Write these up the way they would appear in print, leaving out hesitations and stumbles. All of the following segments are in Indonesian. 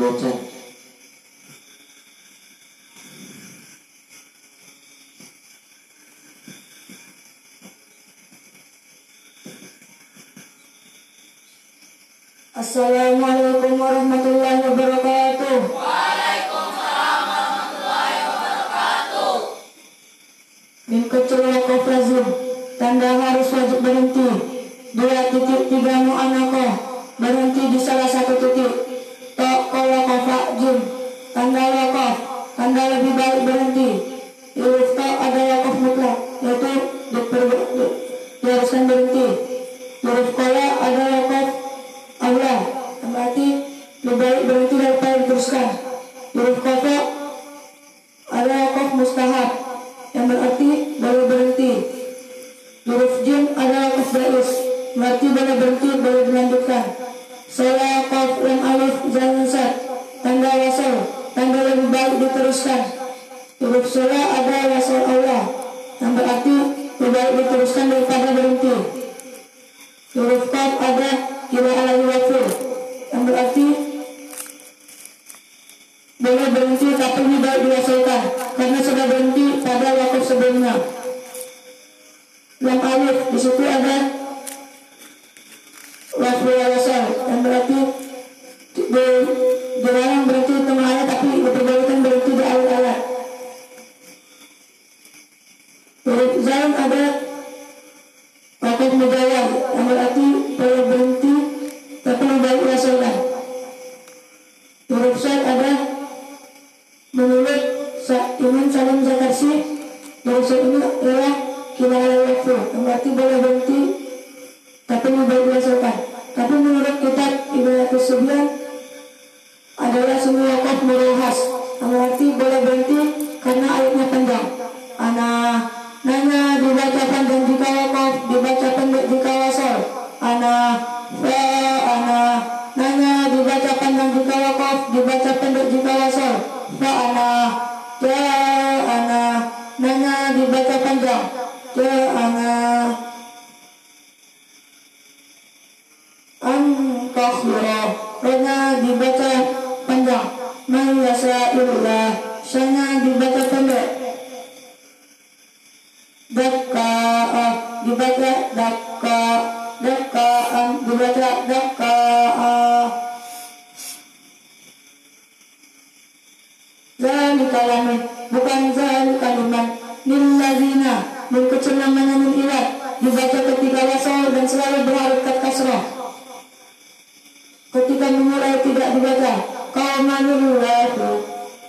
bocah. Assalamualaikum warahmatullahi wabarakatuh. Waalaikumsalam warahmatullahi wabarakatuh. Min kecil wakaf lazim, tanda harus wajib berhenti. 2.3 mu'anaqah, berhenti di salah satu titik. Tok waqafa jim, tanda wakaf, tanda lebih baik berhenti. Huruf tok ada wakaf mutlak, yaitu diharuskan berhenti. Huruf kola ada wakaf Allah, berarti lebih baik berhenti daripada diteruskan. Huruf kofa ada wakaf mustahab, yang berarti boleh berhenti. Huruf jim ada wakaf ba'is, berarti boleh berhenti, boleh dilanjutkan. Salah qaf lam alif zal sad, tanda wasal, tanda lebih baik diteruskan. Huruf salah ada wasal Allah, yang berarti lebih baik diteruskan daripada berhenti. Huruf qaf ada kira alaihi wafil, yang berarti boleh berhenti tapi lebih baik diwasalkan karena sudah berhenti pada wakaf sebelumnya. Lam alif di situ ada wafil wasal, yang berarti dilarang berhenti di tengah ayat tapi diperbolehkan berhenti di awal ayat. Huruf zal ada wakaf mujawab, yang berarti boleh berhenti tapi lebih baik diwasalkan. Huruf sad ada menurut Imam Salim Zakarsi, huruf sad ini adalah kira waktu, yang berarti boleh berhenti tapi lebih baik diwasalkan. Tapi menurut kitab Ibadah Subyan adalah semua wakaf murahas, yang berarti boleh berhenti karena ayatnya panjang. Nanya dibaca panjang jika wakaf, dibaca pendek jika wasal. Nanya dibaca panjang jika wakaf, dibaca pendek jika wasal. Nanya dibaca panjang. Antakhira, rona dibaca panjang. Mayasa'illah, syanya dibaca pendek. Dakka'a dibaca dakka, dakka'an dibaca dakka'a. Zalika lamin, bukan zalika liman. Lillazina, min kecil namanya min ilat, dibaca ketika wasal dan selalu berharakat kasrah. Ketika memulai tidak dibaca qaumanillahu,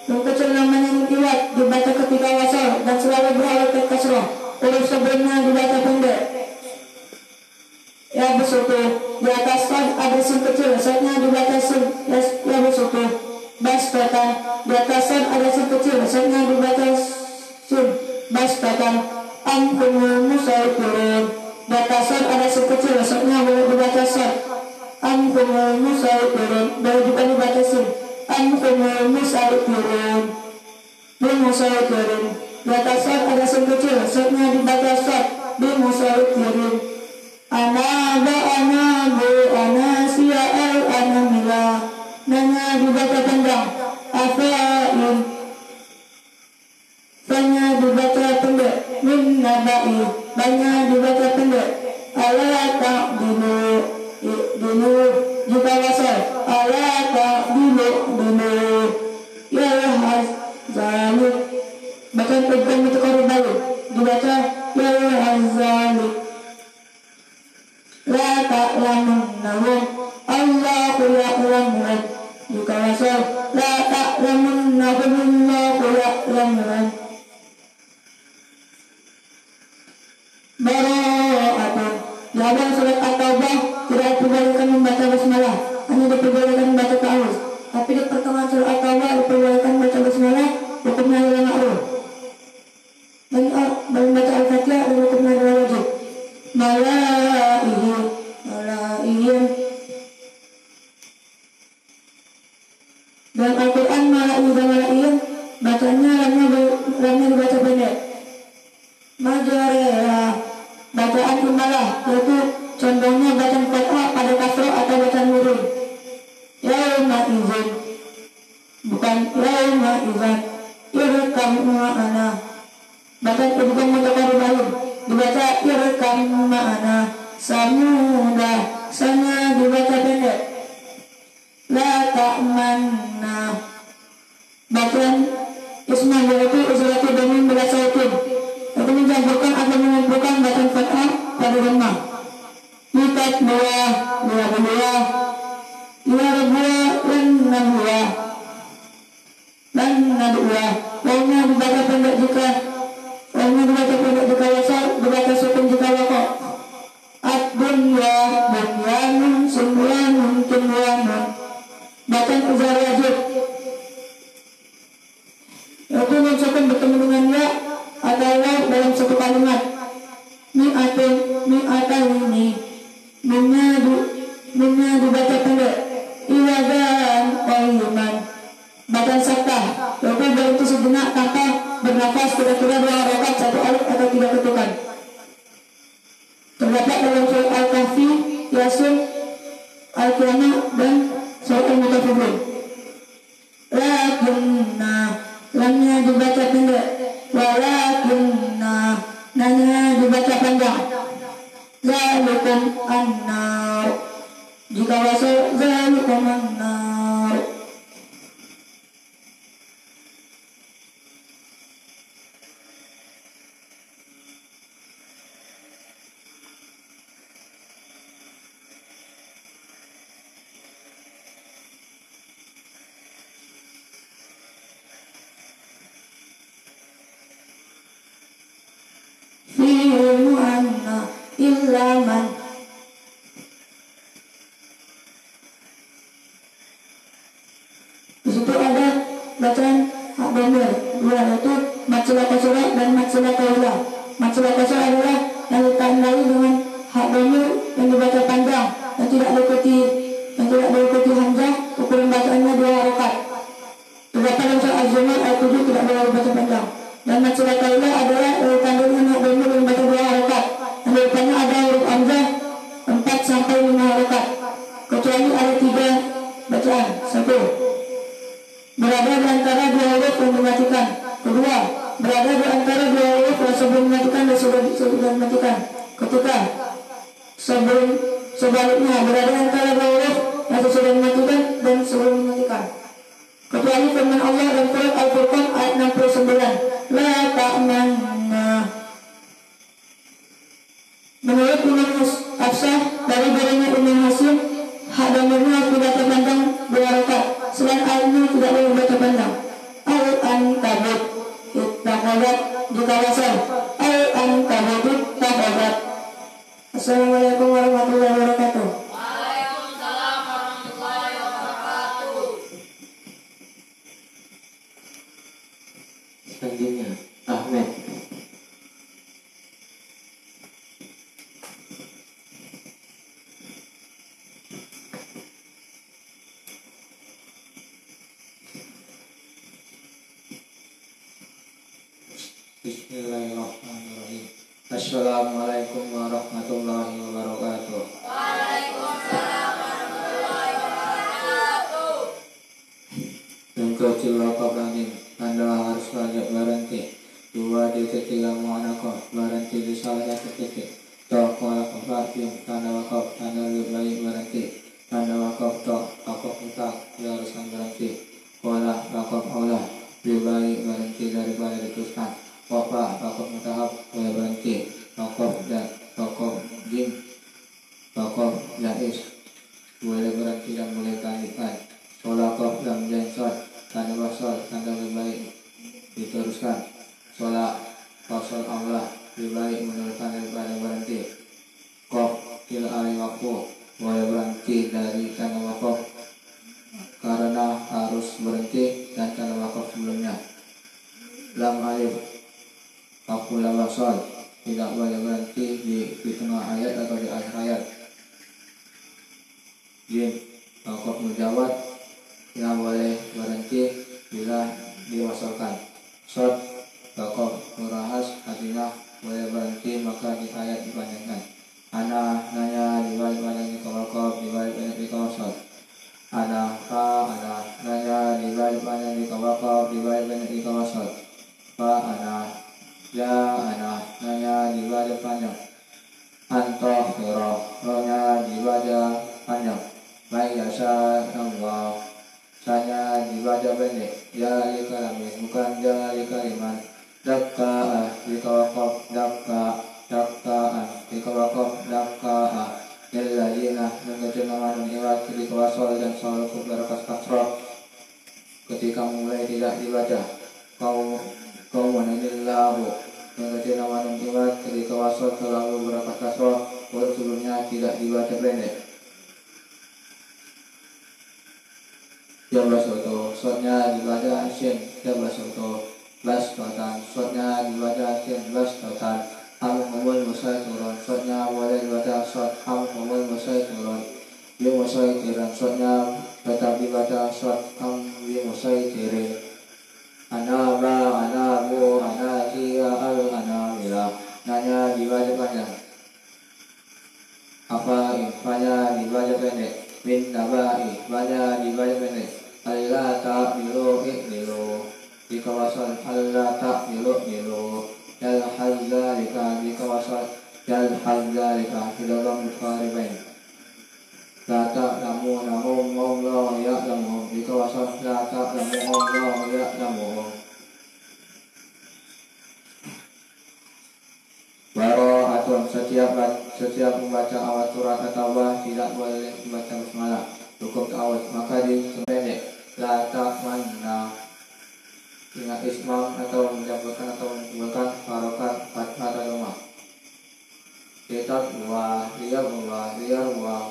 min kecil namanya min ilat, dibaca ketika wasal dan selalu berharakat kasrah. Huruf sebelumnya dibaca pendek. Ya besutu, di atas sad ada sin kecil, sadnya dibaca sin. Ya besutu, basbatan, di atas sad ada sin kecil, sadnya dibaca sin. Basbatan, amkumul musaytirun, di atas sad ada sin kecil, sadnya boleh dibaca sad. Amkumul musaytirun, boleh juga dibaca sin. Amkumul musaytirun, bimusaytirun. Di atas sad ada sin kecil, sadnya dibaca sad, bimusaytirun. Anasiya al-anamila, nanya dibaca panjang. Afa'in, fanya dibaca pendek. Min naba'i, banyak dibaca pendek. Ala ta'dilu, dinu jika wasal. Ala ta'dilu, dinu ya has zalik, bahkan pegang itu kalau balik dibaca ya has zalik. La ta'lamunnahum, Allahu ya'lamun, jika wasal. La ta'lamunnahum, Allahu ya'lamun. Bara'atun, dalam surat At-Taubah tidak diperbolehkan membaca basmalah, hanya diperbolehkan membaca ta'awuz. Tapi di pertengahan surat At-Taubah diperbolehkan membaca basmalah, hukumnya adalah ma'ruf. Dan membaca Al-Fatihah adalah hukumnya adalah wajib. Malaihim, dalam Al-Quran malaihim bacanya lamnya dibaca pendek. Majareha, bacaan imalah, yaitu contohnya bacaan fathah pada kasroh atau bacaan huruf. Yauma izin, yauma idzan irkam ma'ana. Bahkan bukan mutakarribain, dibaca irkam ma'ana. Samuda, sana dibaca pendek. La ta'manna. Bacaan isma yaitu uzlatu damin bila sautin. Itu mencampurkan atau mengumpulkan bacaan fathah pada dhammah. Lipat dua dua dan nadua. Wawnya dibaca pendek jika wasal, dibaca sukun jika wakaf. Ad-dunya bunyanun sunyanun tunyanun. Bacaan uzar wajib, yaitu nun sukun bertemu dengan ya atau waw dalam satu kalimat. Mi'atan ini Minnya dibaca pendek. Iwadan qayyiman. Bacaan saktah, yaitu berhenti sejenak tanpa bernafas kira-kira 2 rakaat 1 alif atau 3 ketukan. Terdapat dalam surat Al-Kahfi, Yasin, Al-Qiyamah dan surat Al-Mutaffifin. Lakinna, lamnya dibaca pendek. Walakinna, nanya dibaca panjang. Zalikum an-nar. Jika wasal, zalikum an-nar. Fi'il mu'anna illa man. Di situ ada bacaan hak dhamir dua, yaitu matsilah qasrah dan matsilah qailah. Matsilah qasrah adalah yang ditandai dengan hak dhamir yang dibaca panjang dan tidak diikuti hamzah. Ukuran bacaannya 2 harakat. Terdapat dalam surah Az-Zumar ayat 7 tidak boleh dibaca panjang. Dan matsilah qailah adalah ditandai dengan hak dhamir yang dibaca 2 harakat. Dan di depannya ada huruf hamzah 4 sampai 5 harakat. Kecuali ada 3 bacaan. 1. Berada di antara 2 huruf yang dimatikan. Kedua, berada di antara 2 huruf yang sebelum dimatikan dan sudah dimatikan. Ketiga, sebaliknya berada di antara 2 huruf yang sudah dimatikan dan sebelum dimatikan. Kecuali firman Allah dalam surat Al-Furqan ayat 69. La ta'manna. Menurut Imam Hafsah dari badannya Imam Hasim, hak dhamirnya harus dibaca panjang 2 rakaat. Selain ayat ini tidak boleh dibaca panjang. Al-Ankabut ittakhadhat, jika wasal. Al-Ankabut ittakhadhat. Assalamualaikum warahmatullahi wabarakatuh. Waalaikumsalam warahmatullahi wabarakatuh. Selanjutnya Ahmed. Bismillahirrahmanirrahim. Assalamualaikum warahmatullahi wabarakatuh. Waalaikumsalam warahmatullahi wabarakatuh. Yang kecil langin, Anda harus banyak berhenti. 2 di ketiga mu'anakoh, berhenti di salah satu titik. Tok walakov rakim, tanda wakaf, tanda lebih baik berhenti. Tanda wakaf tok, wakaf mutak, diharuskan berhenti. Wala wakaf olah, lebih baik berhenti daripada diteruskan. Wakaf mutahab, boleh berhenti. Wakaf dan wakaf jim, wakaf jais, boleh berhenti dan boleh lanjutkan. Sholakaf dan jensot, tanda wasol, tanda lebih baik diteruskan. Sholak wasol Allah, lebih baik meneruskan daripada berhenti. Kof til ali wakfu, boleh berhenti dari tanda wakaf karena harus berhenti dan tanda wakaf sebelumnya. Lam alif wakfu la wasol, tidak boleh berhenti di tengah ayat atau di akhir ayat. Jim wakaf mujawad, tidak boleh berhenti bila diwasalkan. Shod wakaf murahas, artinya boleh berhenti maka di ayat dipanjangkan. Ana nanya dibalik panjangnya ke wakaf, dibalik panjangnya ke wasol. Ana nanya dibalik panjangnya ke wakaf, dibaca pendek. Jali kalimat bukan jali kalimat. Dakka jika wakaf dakka jika wakaf dakka. Lilladzina mengejar manun iwat ketika wasol dan selalu berakas kasroh. Ketika mulai tidak dibaca. Kau menillahu mengejar manun iwat ketika wasol selalu berakas kasroh. Sebelumnya tidak dibaca pendek. Jabasoto, shotnya dibaca shin. Jabasoto, bastotan, shotnya dibaca shin. Bastotan, hamul musai turun, shotnya boleh dibaca shot. Hamul musai turun, bi musai tiran, shotnya tetap dibaca shot. Bi musai tirin. Anaba, anabu, anasiya, anamila, nanya dibaca panjang. Apa infanya dibaca pendek. Min nabai banyak dibaca pendek. Allah ta'milu i'milu di kawasan Allah ta'milu i'milu Jal hazzalika di kawasan Jal hazzalika di dalam mukharibain. La ta'lamu namum Allah ya'lamu di kawasan La ta'lamu Allah ya'lamu. Baro'atun setiap membaca awal surat at-Taubah tidak boleh membaca basmalah. Hukum ta'awud maka dipendek. La ta'manna ingat ismam atau menjabutkan atau menjabutkan harokat fathah atau lemah. Kitab dua, liar dua,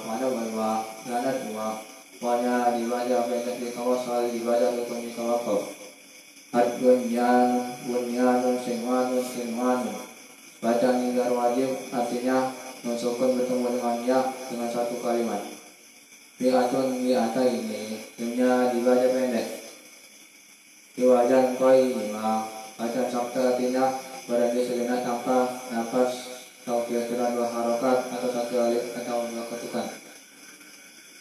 mana dua, lanat dua. Wanya dibaca pendek di kawasan dibaca hukum di kawakau. Bunyanun sinwanun. Bacaan nizar wajib artinya mensukun bertemu dengan ya dengan satu kalimat. Bi'atun bi'ata ini dunia dibaca pendek. Diwajan koi lima. Bacaan sabta artinya berhenti sejenak tanpa nafas atau kira-kira dua harokat atau satu alif atau dua ketukan.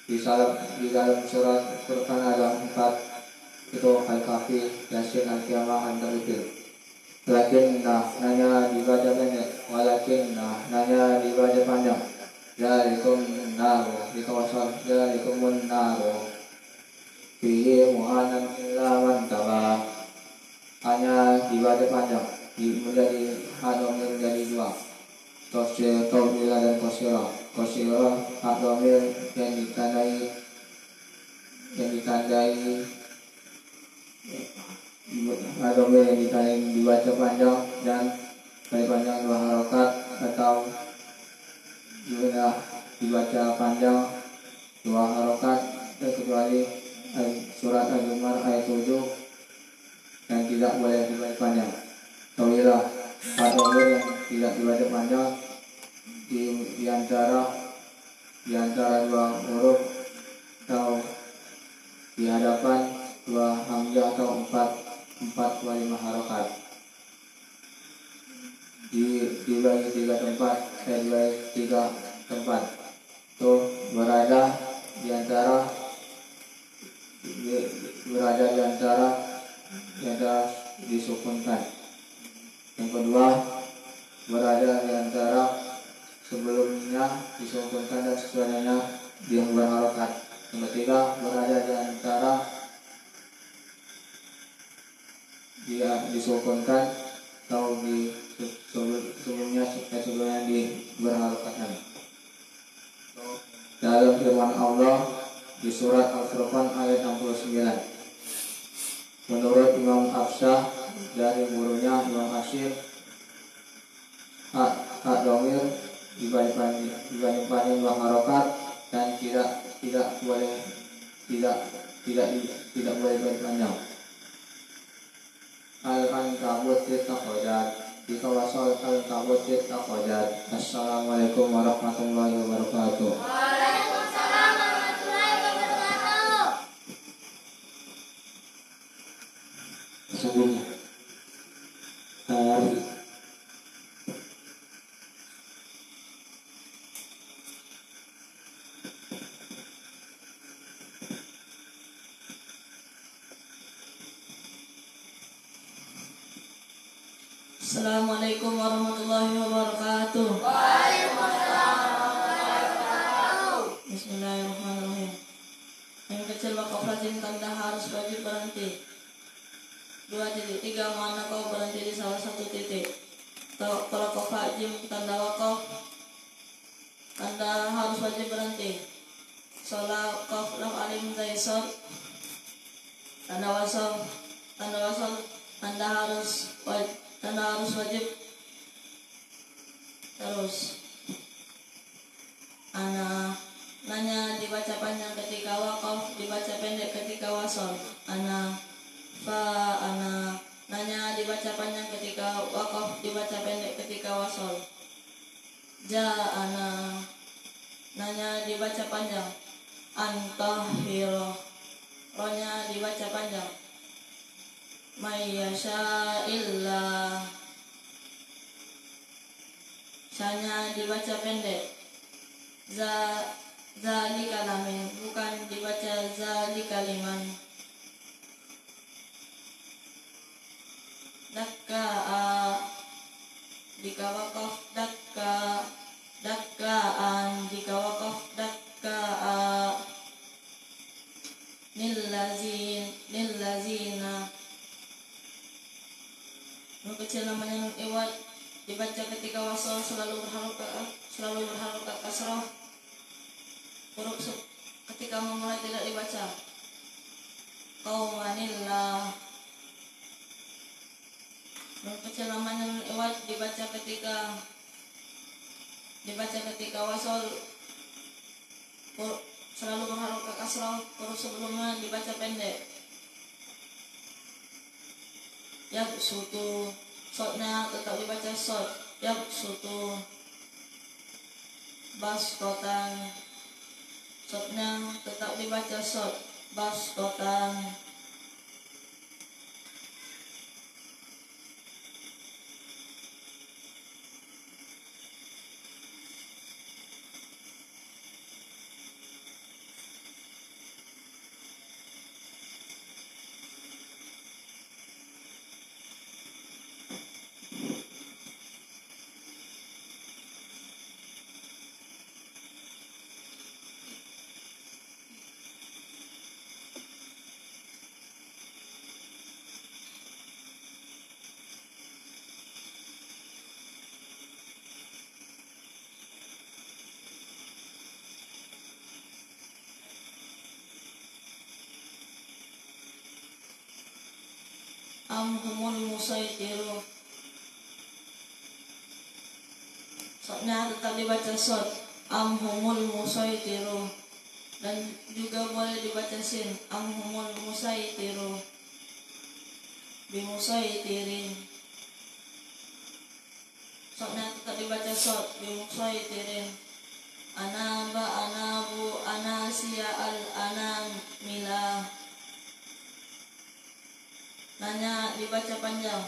Di dalam surat Quran ada 4 itu Al-Kahfi, Yasin, Al-Qiyamah, Al-Tabibil. Nanya dibaca pendek. Nanya dibaca panjang. Jalikum naru di kawasan Jalikumun naru fihi mu'anan laman tabah. Hanya dibaca panjang menjadi hadomir menjadi dua. Tosir, tawila dan kosira. Kosira hadomir yang ditandai Adomir yang ditandai dibaca panjang dan kali panjang dua harokat atau juga dibaca panjang dua harokat kecuali surat Al-Zumar ayat 7 yang tidak boleh dibaca panjang. Tawilah adomir yang tidak dibaca panjang di antara dua huruf atau di hadapan dua hamzah atau empat lima harokat dibagi tiga tempat itu berada di antara disukunkan. Yang kedua berada di antara sebelumnya disukunkan dan sesudahnya yang berharokat. Yang ketiga berada di antara dia disukunkan atau sebelumnya di berharokatkan. Dalam firman Allah di surat Al-Furqan ayat 69, menurut Imam Hafsah dari gurunya Imam Asyir, hak domir dibanding panjang dua harokat dan tidak boleh panjang. Al-Ankabut Tirtaqojat di kawasan Al-Ankabut Tirtaqojat. Assalamualaikum warahmatullahi wabarakatuh. Waalaikumsalam warahmatullahi wabarakatuh. Sebelumnya Assalamualaikum warahmatullahi wabarakatuh. Waalaikumsalam warahmatullahi wabarakatuh. Bismillahirrahmanirrahim. Yang kecil wakaf wakaf lazim tanda harus wajib berhenti. 2.3 mana kau berhenti di salah satu titik. Kalau wakaf jim tanda wakaf tanda harus wajib berhenti. Sholat kaf lam alim zaisor tanda wasal tanda harus wajib. Terus ana nanya dibaca panjang ketika wakaf, dibaca pendek ketika wasal. Ana nanya dibaca panjang ketika wakaf, dibaca pendek ketika wasal. Ana nanya dibaca panjang. Antahiro rohnya dibaca panjang. Mayyasha illa sanya dibaca pendek. Zalika lamin bukan dibaca zalika liman. Jika wakaf dakkaan jika wakaf dakkaa nillazina nun kecil namanya nun iwad dibaca ketika wasal selalu berharokat kasrah. Huruf ketika memulai tidak dibaca. Qaumanillah nun kecil namanya nun iwad dibaca ketika wasal selalu berharokat kasrah. Huruf sebelumnya dibaca pendek. Yabsutu sodnya tetap dibaca sod. Yabsutu baskotan sodnya tetap dibaca sod. Baskotan amhumul musaitiru sodnya tetap dibaca sod. Amhumul musaitiru dan juga boleh dibaca sin. Amhumul musaitiru bimusaitirin sodnya tetap dibaca sod. Bimusaitirin anaba anabu anasia al anamila nanya dibaca panjang.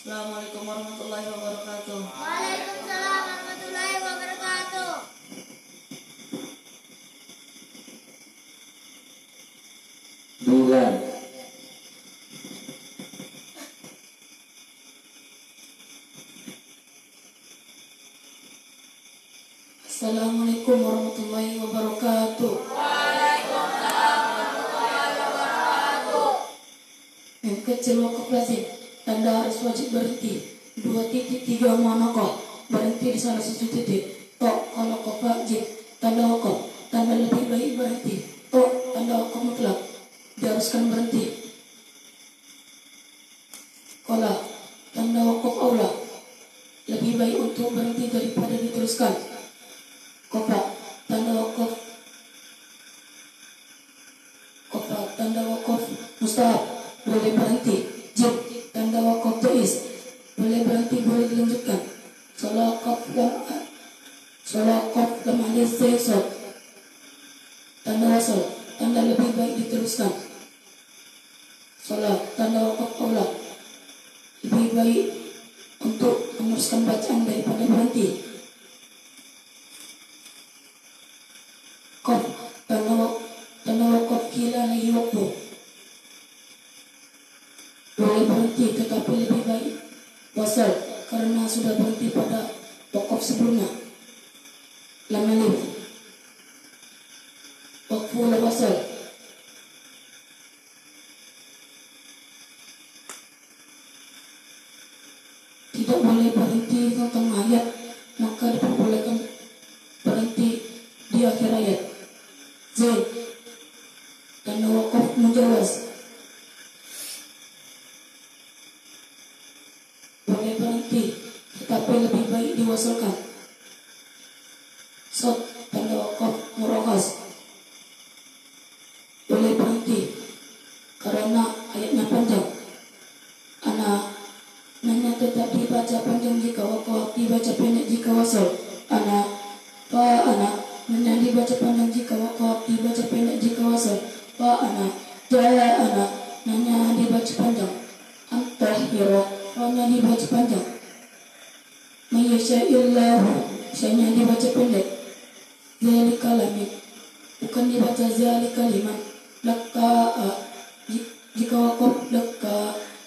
Assalamualaikum warahmatullahi wabarakatuh. Waalaikumsalam warahmatullahi wabarakatuh. Bulan Assalamualaikum warahmatullahi wabarakatuh. Waalaikumsalam warahmatullahi wabarakatuh. Yang kecil wakaf lazim tanda harus wajib berhenti. 2.3 manakah berhenti di salah satu titik. Tok kalau wakaf jim tanda wakaf tanda lebih baik berhenti. Tok tanda wakaf mutlak diharuskan berhenti. Kola tanda wakaf aula lebih baik untuk berhenti daripada diteruskan. Kopa tanda wakaf Kofa tanda wakaf mustahab boleh berhenti. Jim tanda wakaf jaiz boleh berhenti, boleh dilanjutkan. Salah qaf lam alif sayasad tanda wasal, tanda lebih baik diteruskan. Salah tanda wakaf aula, lebih baik untuk meneruskan bacaan daripada berhenti. Qaf tanda wakaf kila lagi waktu, boleh berhenti tetapi lebih baik wasal karena sudah berhenti pada wakaf sebelumnya. Lam alif wakfu la wasal, tidak boleh berhenti di tengah ayat, maka diperbolehkan berhenti di akhir ayat. Zain tanda wakaf mujawaz, boleh berhenti tetapi lebih baik diwasalkan. Sod tanda wakaf murakhas, boleh berhenti karena ayatnya panjang. Nanya tetap dibaca panjang jika wakaf, dibaca pendek jika wasal. Ana nanya dibaca panjang jika wakaf, dibaca pendek jika wasal. Jaya nanya dibaca panjang. Antah hira nanya dibaca panjang. Mayyasha'illahu saya dibaca pendek. Zalika lamit bukan dibaca zalika liman. Laka'a jika wakaf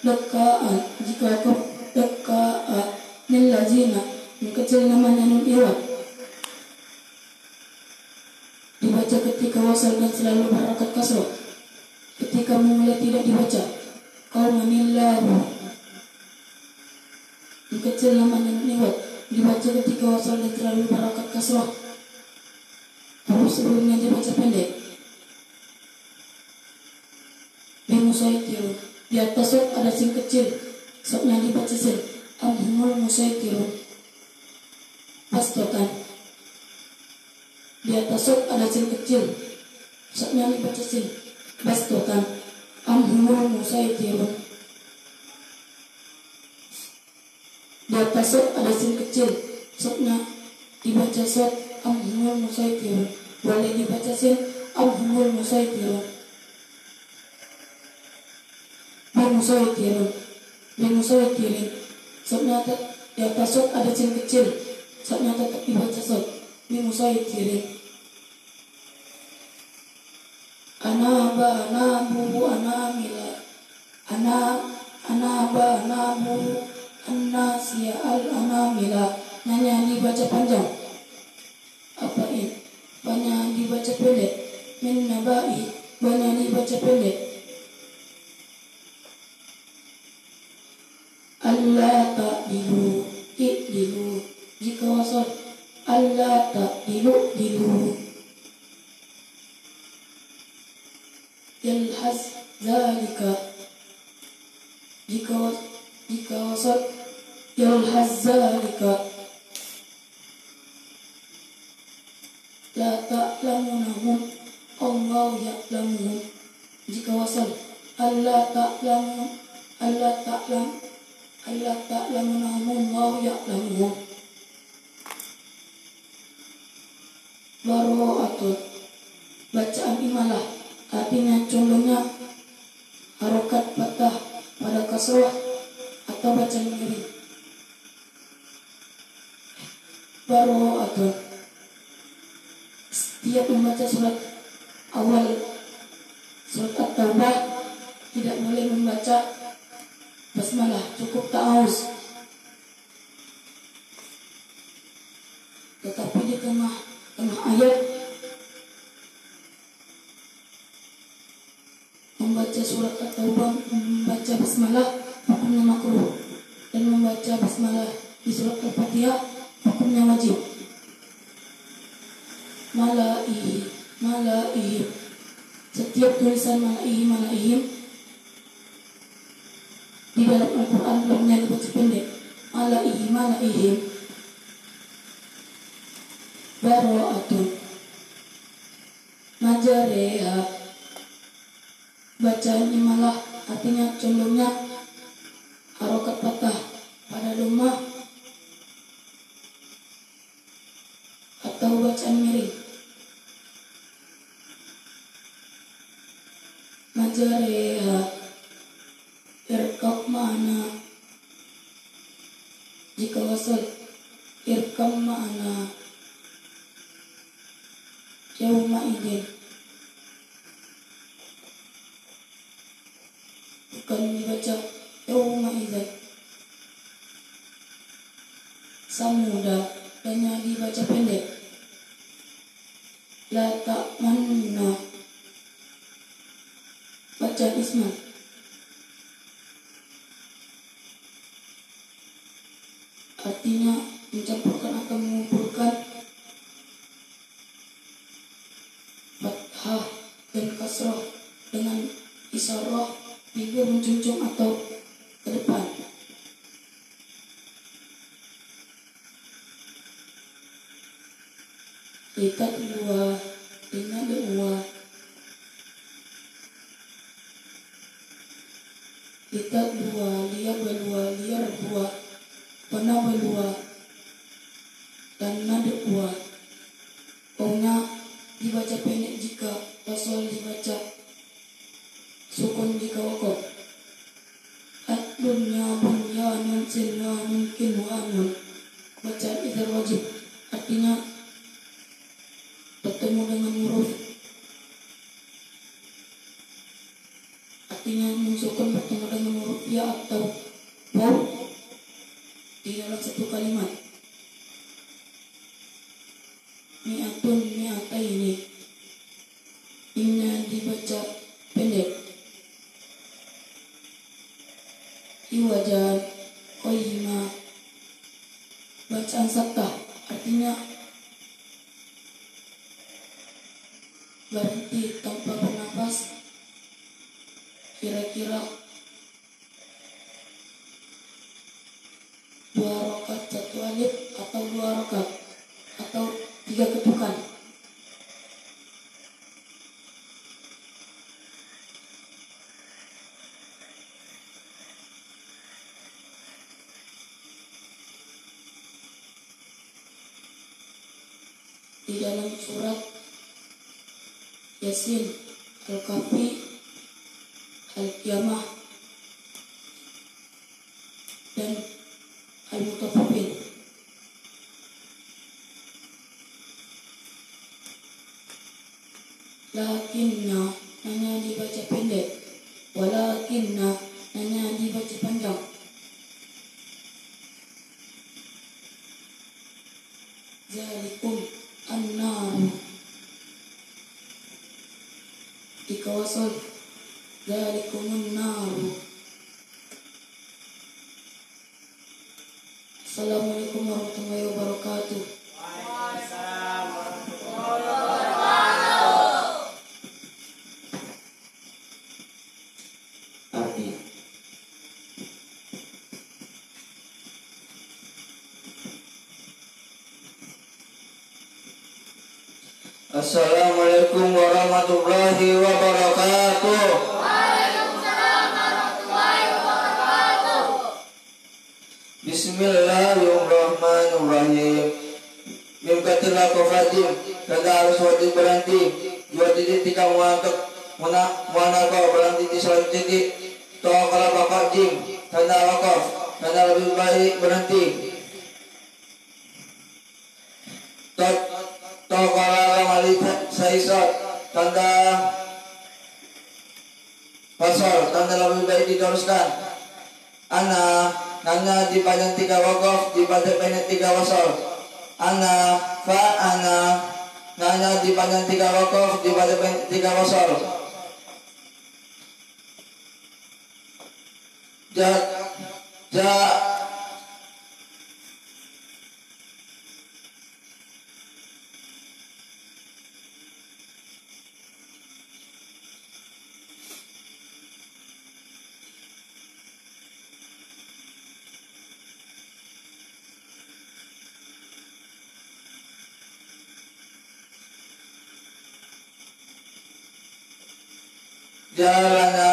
lakaan jika wakaf laka'a nil lazina mengkecil namanya nun iwat, dibaca ketika wasal dan selalu berharakat kasrah. Ketika memulai tidak dibaca. Qaumanillahu mengkecil namanya nun iwat, dibaca ketika wasal dan selalu berharakat kasrah. Huruf sebelumnya dibaca pendek. Bimusaitirun, di atas sod ada sin kecil, sodnya dibaca sin. Amhumul musaitirun pastotan, di atas sod ada sin kecil, sodnya dibaca sin. Pastotan amhumul musaitirun, di atas sod ada sin kecil, sodnya dibaca sod. Amhumul musaitirun, boleh dibaca sin. Amhumul musaitirun. Bimusawitirin, sodnya di atas sod ada sin kecil, sodnya tetap dibaca sod. Bimusawitirin. Anaba anabu anamila anaba anabu annasiya al anamila, nanya dibaca panjang. Apain banyak dibaca pendek. Min nabai banyak dibaca pendek. Allah ta'dilu i'dilu jika wasal. Allah ta'dilu dilu. Yalhaz zalika jika wasal. Yalhaz zalika. La ta'lamunahum Allah ya'lamuhum jika wasal. Allah ta'lamunahum Allah ya'lamuhum. Baro'atun bacaan imalah, artinya condongnya harokat patah pada kasrah atau bacaan miring. Baro'atun, setiap membaca surat awal surat At-Taubah tidak boleh membaca basmalah, cukup ta'awuz. Tetapi di tengah ayat membaca surat At-Taubah, membaca basmalah hukumnya makruh, dan membaca basmalah di surat Al-Fatihah hukumnya wajib. Malaihim, setiap tulisan malaihim di dalam Al-Quran belumnya dibaca pendek. Malaihim. Baro'atun majareha, Bacaan ini malah artinya condongnya harokat patah pada lemah atau bacaan miring. Majareha irkab ma'ana, jika wasal irkam ma'ana yauma idin, bukan dibaca yauma idin. Samuda hanya dibaca pendek. La ta'manna bacaan isma. Artinya mencampurkan atau mengumpulkan fathah dan kasrah dengan isyarah bibir menjunjung atau ke depan. Kita dua, ini dua. Kita dua, dia berdua, liar dua, pernah berdua, dan nada dua. Pokoknya dibaca pendek jika wasal dibaca sukun jika wakaf. Ad-dunya bunyanun sinwanun kinwanun. Bacaan idhar wajib, artinya bertemu dengan huruf, artinya mensukun bertemu dengan huruf ya atau waw di dalam satu kalimat. Mi'atun mi'ataini, ini dibaca pendek. Iwajan qayyima, bacaan sabta, artinya berhenti tanpa bernafas, kira-kira 2 rakaat 1 alif atau 2 rakaat atau 3 ketukan. Di dalam surat Yasin, Al-Kahfi, Al-Qiyamah, dan Al-Mutaffifin. Lakinna hanya dibaca pendek, walakinna hanya dibaca panjang. Zalikum an-naru, jika wasal zalikumun naru. Assalamualaikum warahmatullahi wabarakatuh. Arti. Assalamualaikum warahmatullahi wabarakatuh. Waalaikumsalam warahmatullahi wabarakatuh. Bismillahirrahmanirrahim. Mim katilah kofadim, kada harus wajib berhenti. 2 titik 3 muana kau berhenti di 1 titik. Toh kalau bapak jim, tanda wakaf, tanda lebih baik berhenti. Toh kalau mali saisat, tanda pasal, tanda lebih baik diteruskan. Nanya dipanjang 3 wakaf, dibaca pendek 3 wasal. Nanya dipanjang 3 wakaf, dibaca pendek 3 wasal. Ja jalannya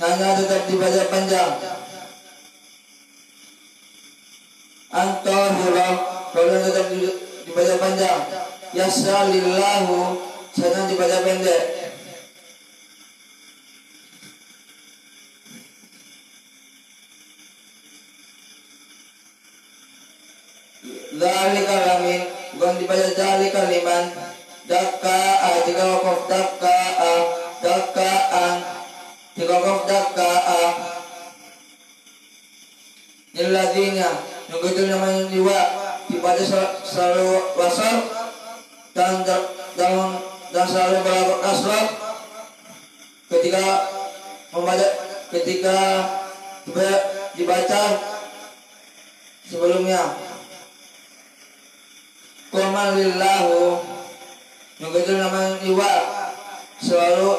nanya tetap dibaca panjang. Antahurah kalau tetap dibaca panjang. Yasalillahu sana dibaca pendek. Zalika lamin bukan dibaca zalika liman. Dakka jika wakaf dakka dakkaan jika wakaf dakka niladinya yang itu namanya jiwa dibaca selalu wasal dan selalu berlaku kasrah ketika membaca ketika dibaca sebelumnya. Qoma lillahu yang itu namanya jiwa selalu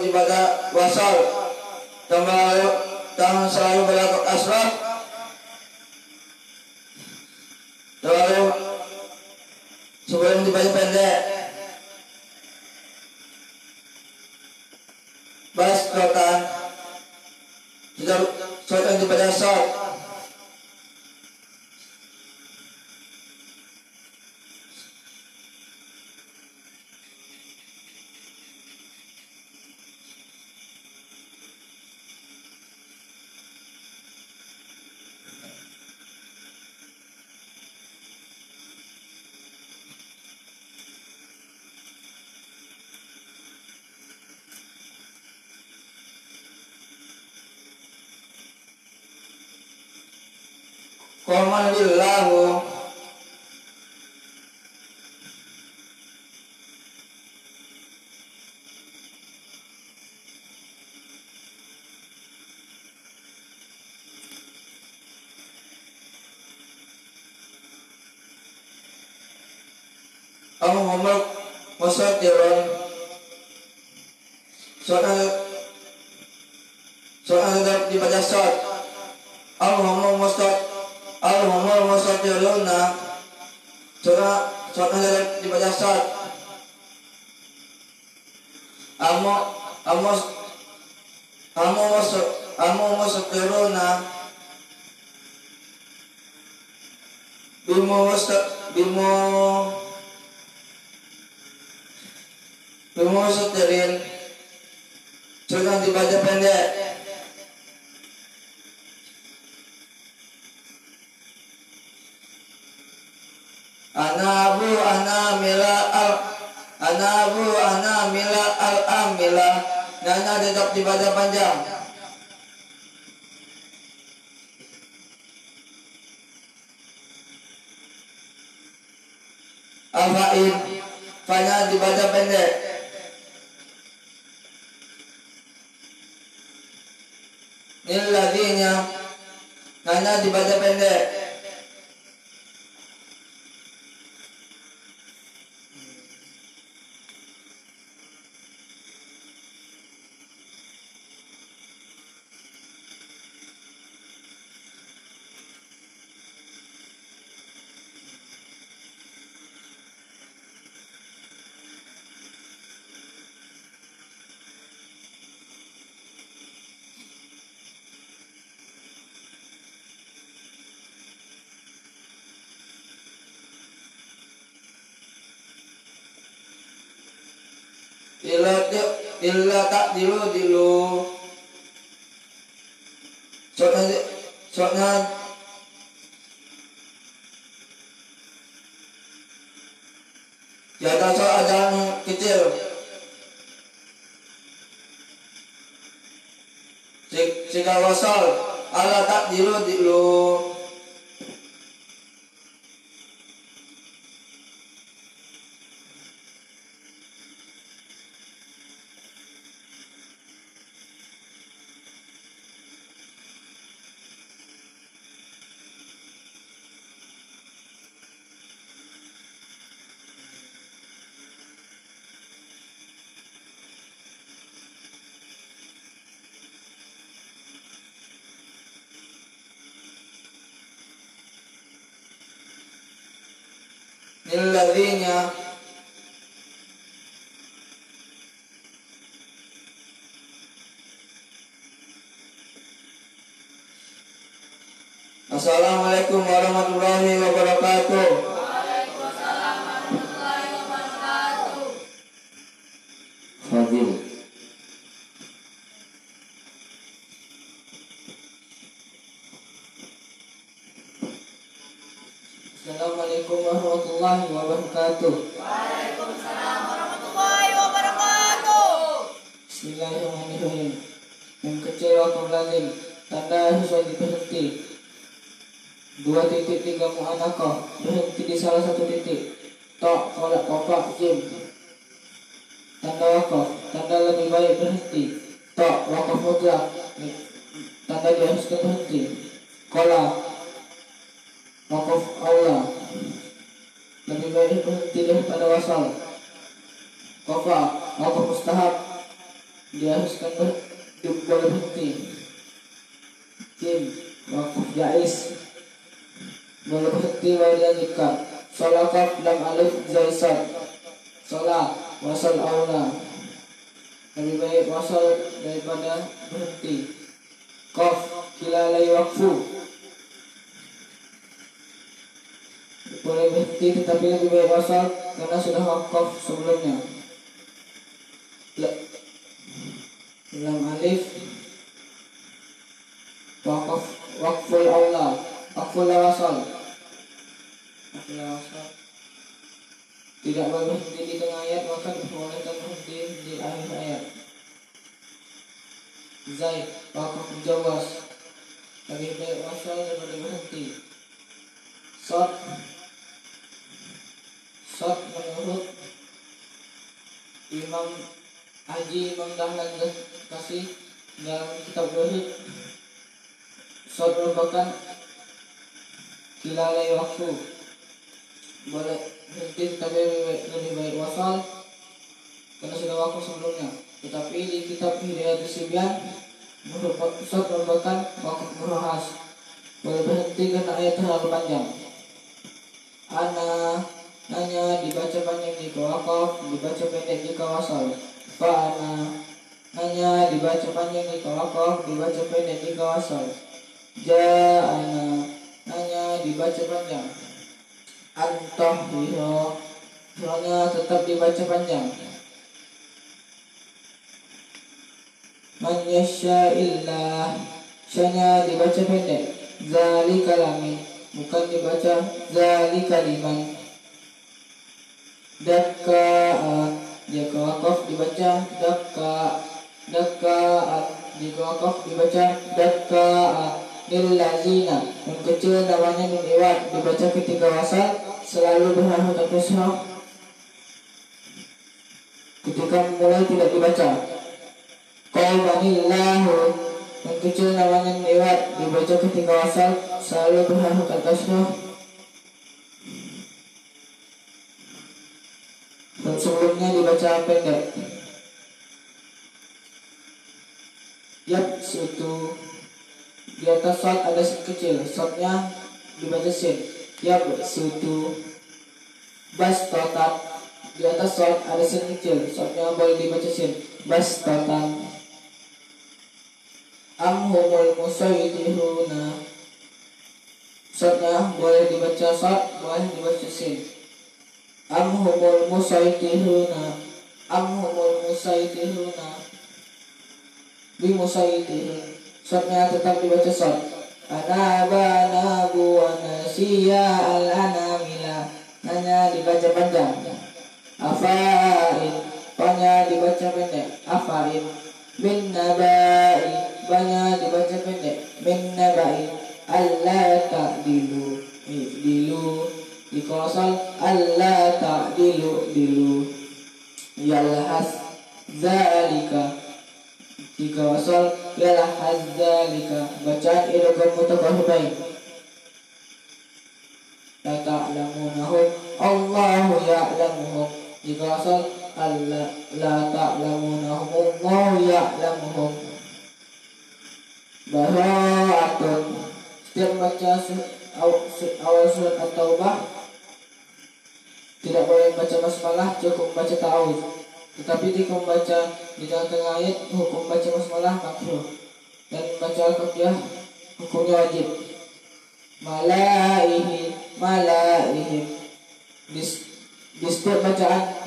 dibaca wasal dan selalu berlaku kasrah lalu sebelum dibaca pendek. Bas rotan short yang dibaca short. Qoma lillahu Muhammad musatirun soal dibaca short Muhammad musatiruna soal dibaca short musatiruna Bimo musatirin soal dibaca pendek. Anamila al-amila nana tetap dibaca panjang. Al-fa'in fanya dibaca pendek. Niladinya nana dibaca pendek. Illa tak dilu soalnya jatah soal yang kecil jika wasal ala tak dilu Niladinya Wassalamualaikum warahmatullahi wabarakatuh. Waalaikumsalam warahmatullahi wabarakatuh. Fadil. Assalamualaikum warahmatullahi wabarakatuh. Waalaikumsalam warahmatullahi wabarakatuh. Bismillahirrahmanirrahim. Yang kecil waktu lazim, tanda sesuai berhenti. 2.3 mu'anaqah, berhenti di salah satu titik. Tok, kolak, kopak, jim. Tanda wakaf, tanda lebih baik berhenti. Tok, wakaf mutlak, tanda diharuskan berhenti. Kolak, wakaf aula, lebih baik berhenti daripada wasal. Kopak, wakaf mustahab, diharuskan boleh berhenti. Jim, wakaf jais, boleh berhenti baru dilanjutkan. Sholakaf lam alif zaisat. Sholat wasal aula, lebih baik wasal daripada berhenti. Qaf kilalai wakfu, boleh berhenti tetapi lebih baik wasal karena sudah wakaf sebelumnya. Lam alif wakaf wakful aula, wakful wasal, tidak boleh berhenti di tengah ayat, maka diperbolehkan berhenti di akhir ayat. Zaid wakaf mujawas, lebih baik wasal daripada berhenti. Sod menurut Imam Haji Imam Dahlan kasih dalam kitab Wahid, sod merupakan kilalai waktu, boleh berhenti tetapi lebih baik wasal karena sudah waktu sebelumnya. Tetapi di kitab Hidayat Sibyan, sod merupakan waktu murahas, boleh berhenti karena ayat terlalu panjang. Ana nanya dibaca panjang jika wakaf, dibaca pendek jika wasal. Fa'ana nanya dibaca panjang jika wakaf, dibaca pendek jika wasal. Ja'ana nanya dibaca panjang. Antahiro hanya tetap dibaca panjang. Man yasha'illah, syanya dibaca pendek. Zalika lamin, bukan dibaca zalika liman. Dakka'a, jika wakaf dibaca dakka'a, jika wakaf dibaca dakka'a. Lillazina, nun kecil namanya nun iwad, dibaca ketika wasal selalu berharap kasrah. Ketika mulai tidak dibaca. Qaumanillahu, nun kecil namanya nun iwad, dibaca ketika wasal selalu berharap kasrah. Dan sebelumnya dibaca pendek. Yap sutu, di atas shot ada sin kecil, shotnya dibaca sin. Yap sutu. Bas totat, di atas shot ada sin kecil, shotnya boleh dibaca sin. Bas totan. Amhumul musayyidihuna, shotnya boleh dibaca shot, boleh dibaca sin. Amhumul musayyidihuna, amhumul musayyidihuna, bimusayyidihun, shotnya tetap dibaca shot. Anaba nabu anasiya al-anamila, nanya dibaca panjang. Afain, panya dibaca pendek. Afain. Min nabai, panya dibaca pendek. Min nabai. Allah ta'dilu, dilu dikosol. Allah ta'dilu, dilu. Yalhas zalika, jika wasal yalhas zalika, bacaan idgham mutafahimain. La ta'lamunahum Allahu ya'lamuhum, jika wasal Allah la ta'lamunahum Allahu ya'lamuhum. Bara'atun, setiap baca awal surat At-Taubah tidak boleh baca basmalah, cukup baca ta'awudz. Tetapi jika membaca di tengah ayat, hukum baca basmalah makruh, dan baca al-Fatihah hukumnya wajib. malaihi malaihim. Di setiap bacaan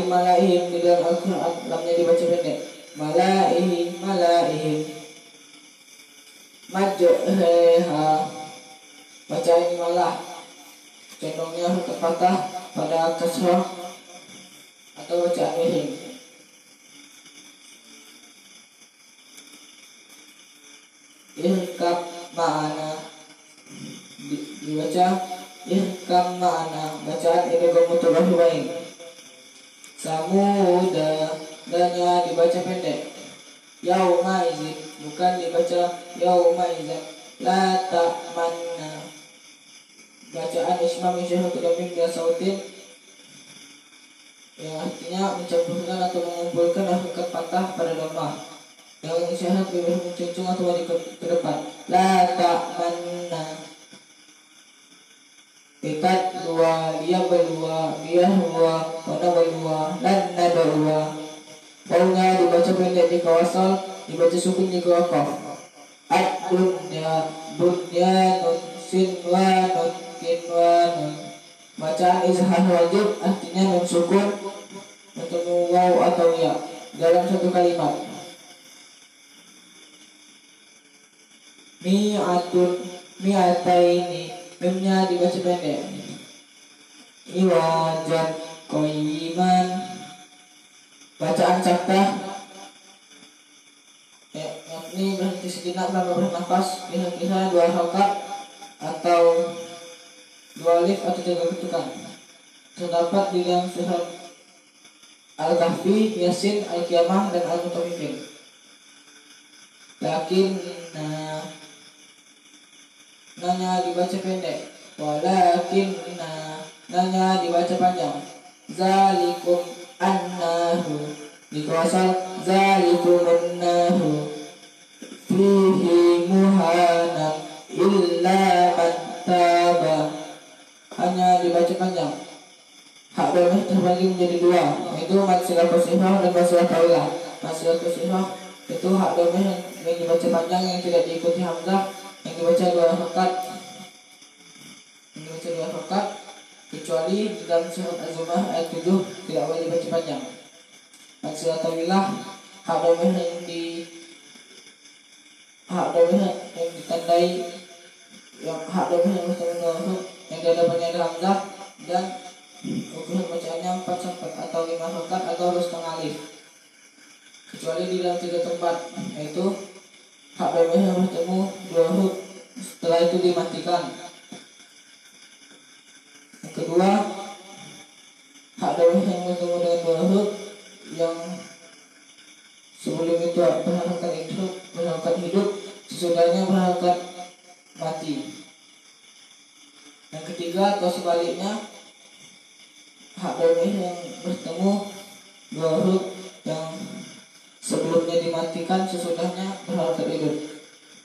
malaihim di dalam Al-Quran lamnya dibaca pendek. Malaihi malaihim. Majheha bacaan ini malah condongnya huruf fathah pada kasrah atau bacaan mihim. Ihkam ma'ana dibaca ihkam ma'ana, bacaan idgham mutabahiwain. Samuda danya dibaca pendek. Yauma izin bukan dibaca yauma izin. La ta'manna bacaan isma min syahratul mim dan sautin yang artinya mencampurkan atau mengumpulkan harokat fathah pada dhammah dengan isyarat bebas mencuncung atau di ke depan. La ta'manna ikat dua dia berdua dia dua pada berdua dan nada dua. Baunya dibaca pendek di kawasal, dibaca sukun di kawakaf. Ad-dunya bunyanun sinwanun kinwanun. Bacaan izhar wajib artinya nun sukun bertemu waw atau ya dalam satu kalimat. Mi'atun mi'ataini, mimnya dibaca pendek. Iwajan qayyiman, bacaan caktah ini berhenti sejenak tanpa bernafas, kira-kira 2 harokat atau 2 alif atau 3 ketukan. Terdapat di dalam surat Al-Kahfi, Yasin, Al-Qiyamah dan Al-Mutaffifin. Lakin nanya dibaca pendek. Walakin nanya dibaca panjang. Zalikum annahu dikawasal zalikumunnahu fihi muhana illa man taba. Hanya dibaca panjang. Hak domeh terbagi menjadi 2, yaitu matsilah fasihah dan matsilah tawilah. Matsilah fasihah itu hak domeh yang dibaca panjang yang tidak diikuti hamzah, yang dibaca 2 harokat, kecuali di dalam surat Az-Zumar ayat 7 tidak boleh dibaca panjang. Maksilah tawilah hak domeh yang ditandai yang hak domeh yang bertemu yang di hadapannya ada hamzah dan ukuran bacaannya 4 sampai atau 5 harokat atau harus setengah alif, kecuali di dalam 3 tempat, yaitu hak domeh yang bertemu 2 huruf setelah itu dimatikan. Yang kedua, hak domeh yang bertemu dengan 2 huruf yang sebelum itu berharokat hidup, sesudahnya berharokat mati. Yang ketiga atau sebaliknya, hak domeh yang bertemu 2 huruf yang sebelumnya dimatikan, sesudahnya berharokat hidup.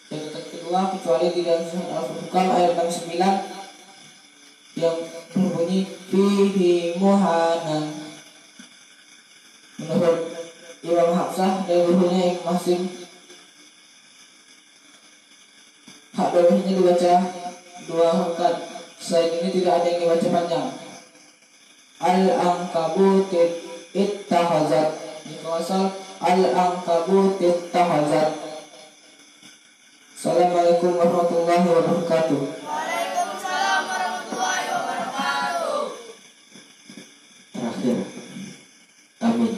Catatan kedua, kecuali di dalam surat Al-Furqan ayat 69 yang berbunyi fihi muhanan. Menurut Imam Hafsah dan gurunya Ibnu Qasim, hak domehnya dibaca 2 harokat. Selain ini tidak ada yang dibaca panjang. Al-Ankabut ittahazat dikawasal Al-Ankabut ittahazat. Assalamualaikum warahmatullahi wabarakatuh. Waalaikumsalam warahmatullahi wabarakatuh. Terakhir, amin.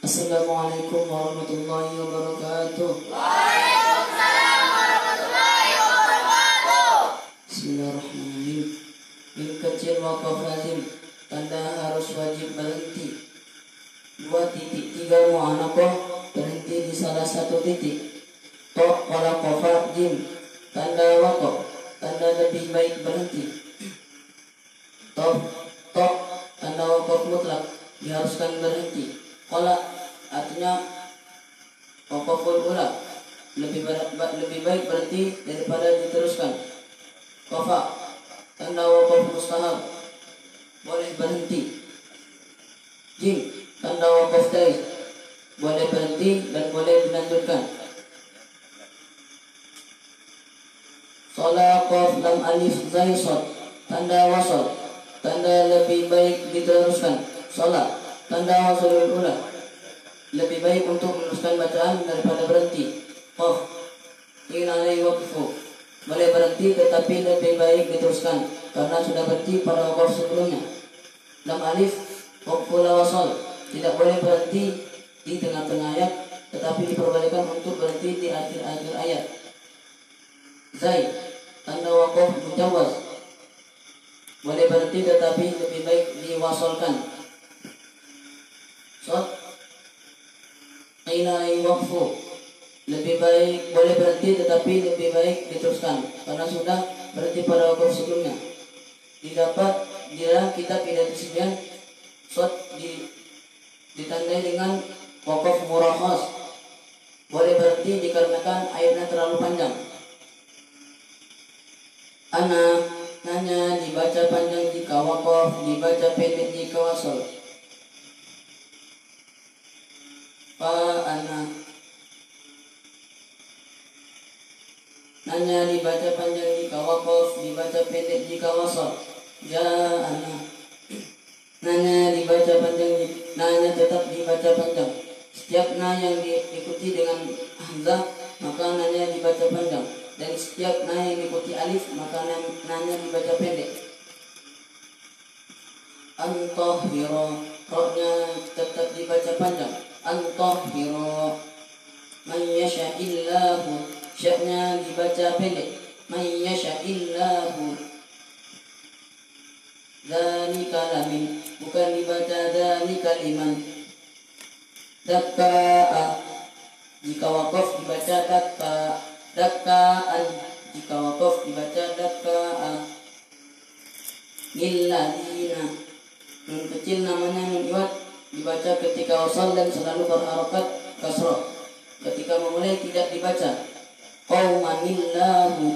Assalamualaikum warahmatullahi wabarakatuh. Waalaikumsalam warahmatullahi wabarakatuh. Bismillahirrahmanirrahim. Mim kecil wakaf lazim, tanda harus wajib berhenti. 2.3 mu'anaqah, berhenti di salah satu titik. To wala qafa jim, tanda wakaf, tanda lebih baik berhenti. To tanda wakaf mutlak, diharuskan berhenti. Qala artinya wakaful ula, lebih baik berhenti daripada diteruskan. Qafa tanda wakaf mustahab, boleh berhenti. Jim, tanda wakaf dai, boleh berhenti dan boleh dilanjutkan. Sola qaf lam alif zai sod, tanda wasol, tanda lebih baik diteruskan. Sola, tanda wasol ulang, lebih baik untuk meneruskan bacaan daripada berhenti. Qaf, inalai waqfu, boleh berhenti tetapi lebih baik diteruskan karena sudah berhenti pada wakaf sebelumnya. Lam alif waqfu la wasol, tidak boleh berhenti di tengah-tengah ayat tetapi diperbolehkan untuk berhenti di akhir-akhir ayat. Zai, tanda wakaf mujawaz, boleh berhenti tetapi lebih baik diwasolkan. Sod, inai waqfu, lebih baik boleh berhenti tetapi lebih baik diteruskan karena sudah berhenti pada wakaf sebelumnya. Didapat di dalam kitab Hidayatul Sibyan, sod ditandai dengan wakaf murakhas, boleh berhenti dikarenakan ayatnya terlalu panjang. Ana, nanya dibaca panjang jika wakaf, dibaca pendek jika wasol. Fa ana, nanya dibaca panjang jika wakaf, dibaca pendek jika wasol. Ja'ana, nanya dibaca panjang, nanya tetap dibaca panjang. Setiap na yang diikuti dengan hamzah maka nanya dibaca panjang, dan setiap na yang diikuti alif maka nanya dibaca pendek. Antahhiro, roknya tetap dibaca panjang. Antahhiro, man yasha'illahu, syaknya dibaca pendek. Man yasha'illahu, dzalika lamin, bukan dibaca dzalika liman. Dakka'a, jika wakaf dibaca dakka. Dakka'an, jika wakaf dibaca dakka'a. Lilladina, nun kecil namanya nun iwat, dibaca ketika wasal dan selalu berharokat kasroh. Ketika memulai tidak dibaca. Qaumanillahu,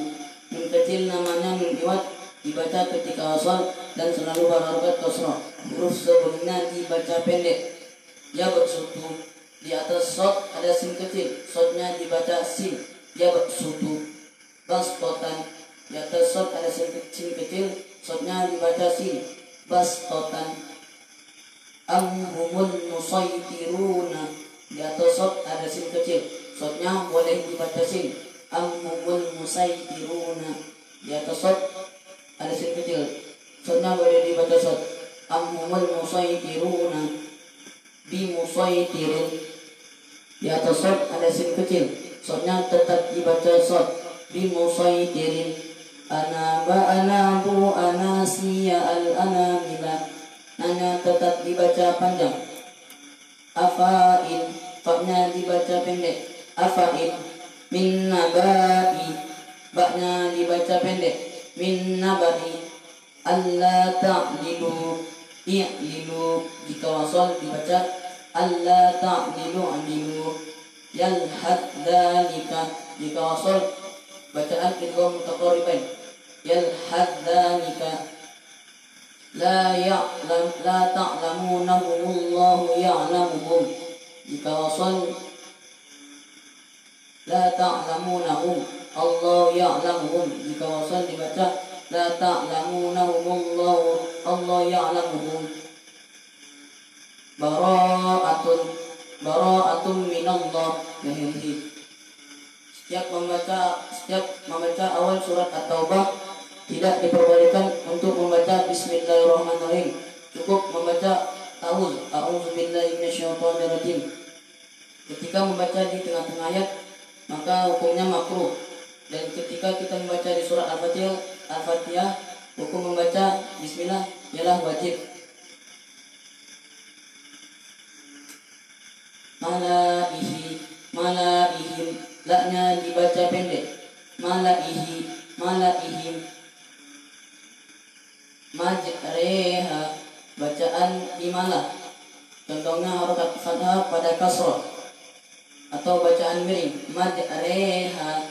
nun kecil namanya nun iwat, dibaca ketika wasal dan selalu berharokat kasroh. Huruf sebelumnya dibaca pendek. Ya bersutu, di atas sod ada sin kecil, sodnya dibaca sin. Ya bersutu. Bastotan, di atas sod ada sin kecil, sodnya dibaca sin. Bastotan. Amhumul musaytiruna, di atas sod ada sin kecil, sodnya boleh dibaca sin. Amhumul musaytiruna, di atas sod ada sin kecil, sodnya boleh dibaca sod. Amhumul musaytiruna, bimusaytirin, di atas sod ada sin kecil, sodnya tetap dibaca sod. Bimusaytirin. Anaba anabu anasiya al anamila, nanya tetap dibaca panjang. Afain, faknya dibaca pendek. Afain. Min nabai, baknya dibaca pendek. Min nabai. Alla ta'lilu, i'lilu, jika wasal dibaca alla ta'lilu alilu. Yalhad dzalika, jika wasal bacaan idgham mutaqarribain. Yalhad dzalika. La ya'lam, la ta'lamunahumullahu ya'lamuhum, jika wasal la ta'lamunahum Allah ya'lamuhum, jika wasal dibaca la ta'lamunahumullahu Allah ya'lamuhum. Bara'atun, bara'atun minallah yahdi. Setiap membaca awal surat At-Taubah tidak diperbolehkan untuk membaca Bismillahirrahmanirrahim. Cukup membaca A'udzu billahi minasyaitonir rajim. Ketika membaca di tengah-tengah ayat maka hukumnya makruh. Dan ketika kita membaca di surah Al-Fatihah, hukum membaca Bismillah ialah wajib. Malaihim, laknya dibaca pendek. Malaihim. Majreha, bacaan imalah. Contohnya harokat fathah pada kasroh atau bacaan miring. Majreha.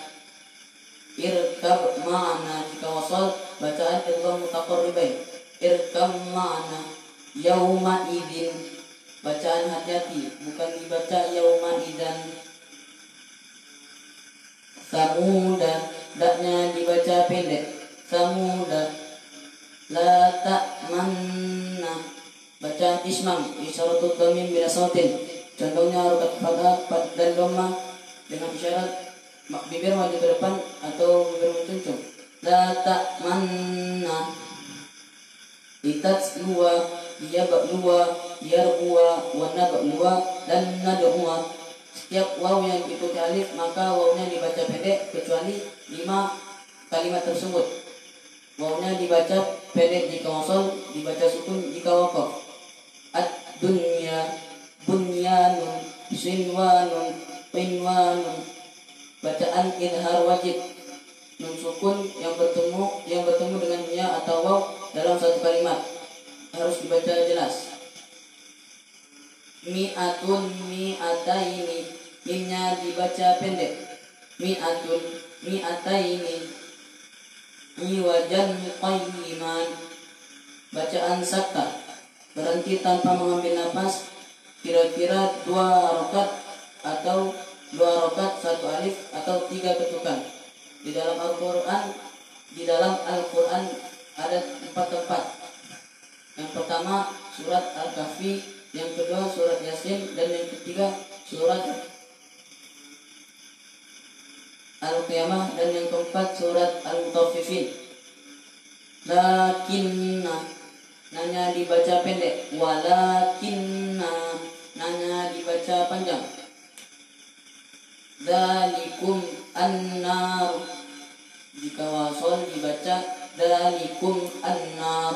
Irkab ma'ana, jika wasal bacaan idgham mutaqarribain. Irkab ma'ana. Yauma idin, bacaan hati-hati, bukan dibaca yauma idan. Samuda, daknya dibaca pendek. Samuda, la ta'manna, baca ismam, isyaratul dhamim bila sautin. Contohnya harokat fathah dan dhamma dengan isyarat bibir maju ke depan atau bibir mencuncung. La ta'manna, itats luwa, ia bakluwa, yarbuwa, wana bakluwa, dan nadhuwa. Setiap waw yang diikuti alif maka wawnya dibaca pendek kecuali 5 kalimat tersebut. Wawnya dibaca pendek jika wasol, dibaca sukun jika waqaf. Ad-dunya, bunyanun, sinwanun, pinwanun. Bacaan idhar wajib, nun sukun yang bertemu dengan ya atau waw dalam satu kalimat harus dibaca jelas. Mi'atun, mi'ataini, mimnya dibaca pendek. Mi'atun, mi'ataini, iwajan qayyiman. Bacaan sakta, berhenti tanpa mengambil nafas, kira-kira 2 harokat atau 2 harokat 1 alif atau 3 ketukan. Di dalam Al-Quran ada 4 tempat. Yang pertama surat Al-Kahfi, yang kedua surat Yasin, dan yang ketiga surat Al-Qiyamah, dan yang keempat surat Al-Mutaffifin. Lakinna, nanya dibaca pendek. Walakinna, nanya dibaca panjang. Dzalikum an-nar, jika wasol dibaca dzalikum an-nar.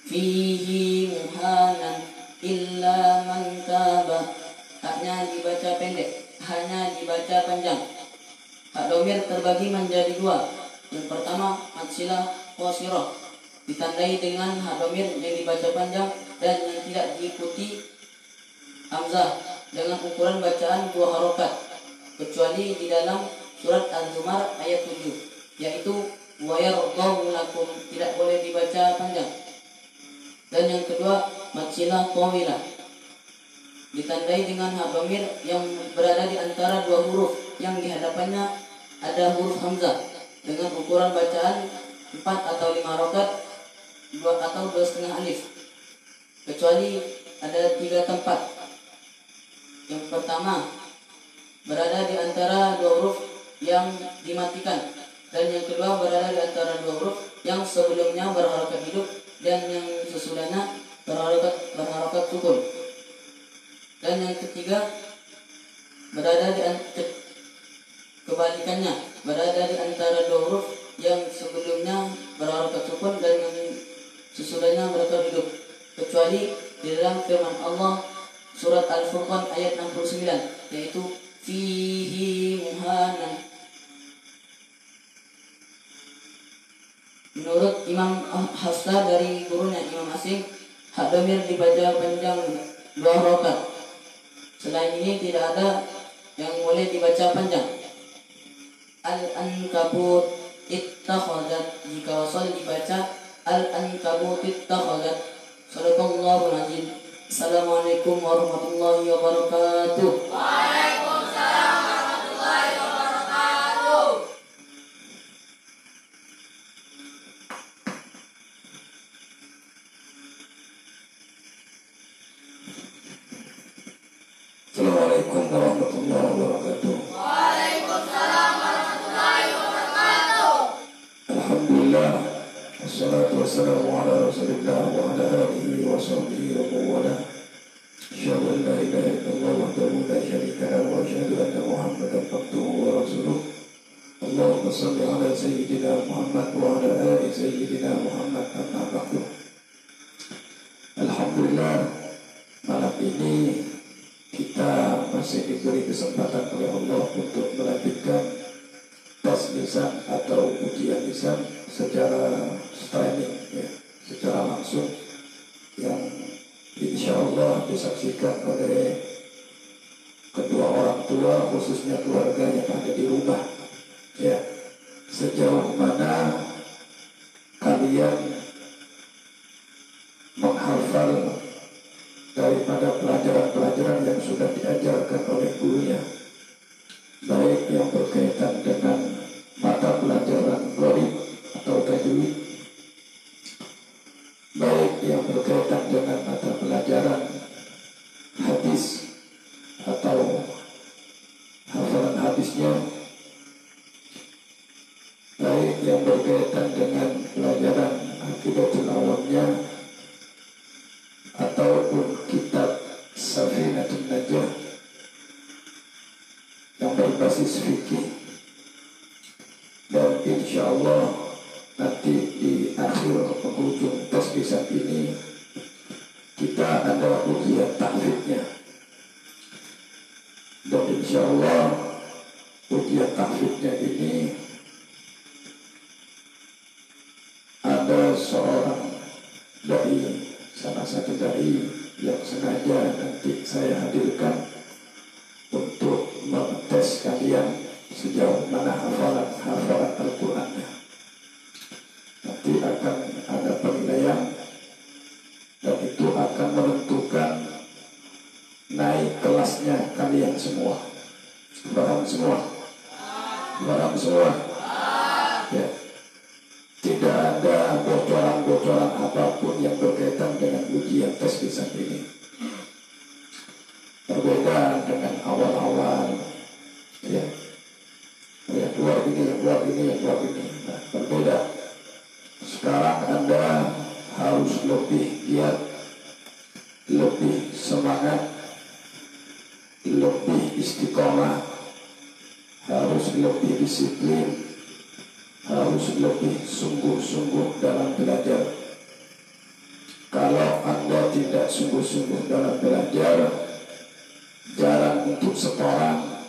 Fihi muhanan illa man taba, haknya dibaca pendek, hanya dibaca panjang. Hak domir terbagi menjadi 2. Yang pertama matsilah qasirah, ditandai dengan hak domir yang dibaca panjang dan yang tidak diikuti hamzah dengan ukuran bacaan 2 harokat, kecuali di dalam surat Az-Zumar ayat 7, yaitu wa yardhu lakum, tidak boleh dibaca panjang. Dan yang kedua matsilah tawilah, ditandai dengan hak dhamir yang berada di antara 2 huruf yang di hadapannya ada huruf hamzah dengan ukuran bacaan 4 atau 5 harokat, 2 atau 2,5 alif, kecuali ada 3 tempat. Yang pertama berada di antara 2 huruf yang dimatikan, dan yang kedua berada di antara 2 huruf yang sebelumnya berharokat hidup dan yang sesudahnya berharokat sukun. Dan yang ketiga berada di kebalikannya, berada di antara 2 huruf yang sebelumnya berharokat sukun dan yang sesudahnya berharokat hidup, kecuali di dalam firman Allah surat Al-Furqan ayat 69, yaitu fihi muhanan. Menurut Imam Hafsah dari gurunya Imam Asim, hak dhamir dibaca panjang 2 harokat. Selain ini tidak ada yang boleh dibaca panjang. Al-Ankabut ittakhazat, jika wasal dibaca Al-Ankabut ittakhazat. Shadaqallahul azim. Assalamualaikum warahmatullahi wabarakatuh. Waalaikumsalam warahmatullahi wabarakatuh. Assalamualaikum warahmatullahi wabarakatuh. Waalaikumsalam warahmatullahi wabarakatuh. Alhamdulillah, wassalatu wassalamu ala rasulillah wa ala alihi wa sahbihi wa mawala. Asyhadu an la ilaha illallah wahdahu la syarika lahu wa asyhadu anna Muhammadan abduhu wa rasuluh. Allahumma shalli ala sayyidina Muhammad wa ala ali sayyidina Muhammad, amma ba'du. Alhamdulillah, malam ini kita masih diberi kesempatan oleh Allah untuk melanjutkan tes lisan atau ujian lisan secara streaming, ya, secara langsung, yang insya Allah disaksikan oleh kedua orang tua, khususnya keluarga yang ada di rumah. Ya, sejauh mana kalian menghafal yang berkaitan dengan pelajaran akidatul awamnya ataupun kitab Safinatun Najah yang berbasis fikih, dan insya Allah nanti di akhir penghujung tasbihsan ini kita ada ujian tahfidnya, dan insya Allah ujian tahfidnya ini ada seorang dai, salah satu dai yang sengaja nanti saya hadirkan untuk mengetes kalian sejauh mana hafalan Al-Qur'annya. Nanti akan ada penilaian, dan itu akan menentukan naik kelasnya kalian semua. Paham semua? Paham semua? Ya. Tidak ada bocoran-bocoran apapun yang berkaitan dengan ujian tes lisan ini. Berbeda dengan awal-awal, ya. Yang keluar ini, yang keluar ini, yang keluar ini. Nah, berbeda. Sekarang Anda harus lebih giat, lebih semangat, lebih istiqomah, harus lebih disiplin, harus lebih sungguh-sungguh dalam belajar. Kalau Anda tidak sungguh-sungguh dalam belajar, jarang untuk setoran,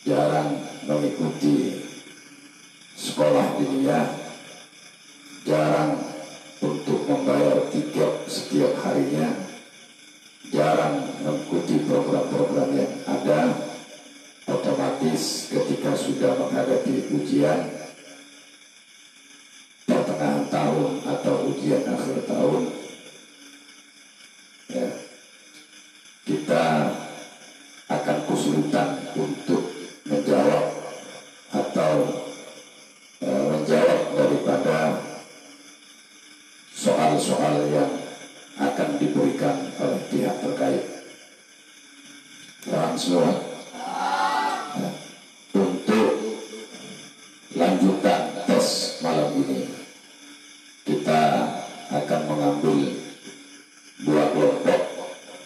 jarang mengikuti sekolah dunia, jarang untuk membayar tiket setiap harinya, jarang mengikuti program-program yang ada, otomatis ketika sudah menghadapi ujian pertengahan tahun atau ujian akhir tahun, ya, kita akan kesulitan untuk menjawab atau menjawab daripada soal-soal yang akan diberikan oleh pihak terkait. Paham semua? Nah, untuk lanjutan tes malam ini, kita akan mengambil dua kelompok,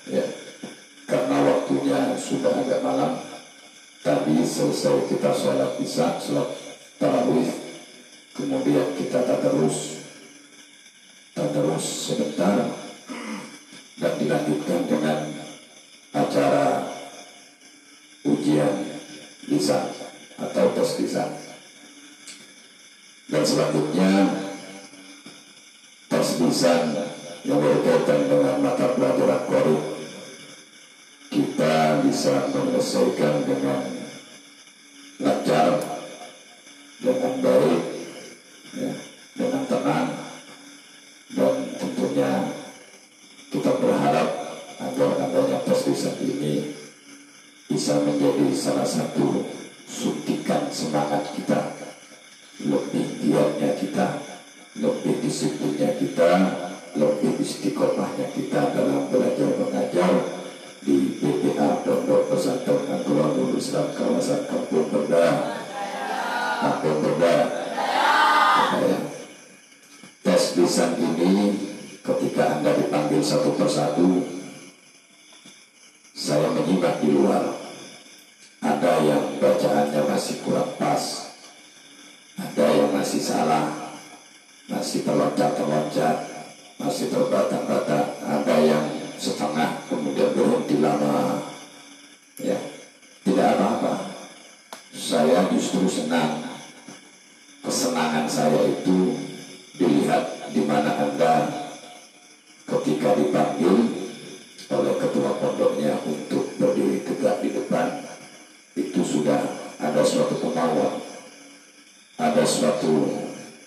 ya, karena waktunya sudah agak malam. Tadi selesai kita sholat isya, sholat tarawih, kemudian kita tadarus sebentar, dan dilanjutkan dengan acara ujian lisan atau tes lisan. Dan selanjutnya tes lisan yang berkaitan dengan mata pelajaran Qur'an, kita bisa menyelesaikan dengan lancar, dengan baik, ya, dengan tenang, dan tentunya kita berharap agar adanya tes lisan ini bisa menjadi salah satu suntikan semangat kita, lebih giatnya kita, lebih disiplinnya kita, lebih istiqomahnya kita dalam belajar mengajar di PPA Pondok Pesantren Nurul Islam kawasan Kampung Berdah. Tes lisan ini ketika Anda dipanggil satu persatu, saya menyimak di luar. Ada yang bacaannya masih kurang pas, ada yang masih salah, masih terloncat-loncat, masih terbata-bata, ada yang setengah kemudian berhenti lama. Ya, tidak apa-apa. Saya justru senang. Kesenangan saya itu dilihat di mana Anda ketika dipanggil oleh ketua pondoknya untuk berdiri tegak di depan, itu sudah ada suatu kemauan, ada suatu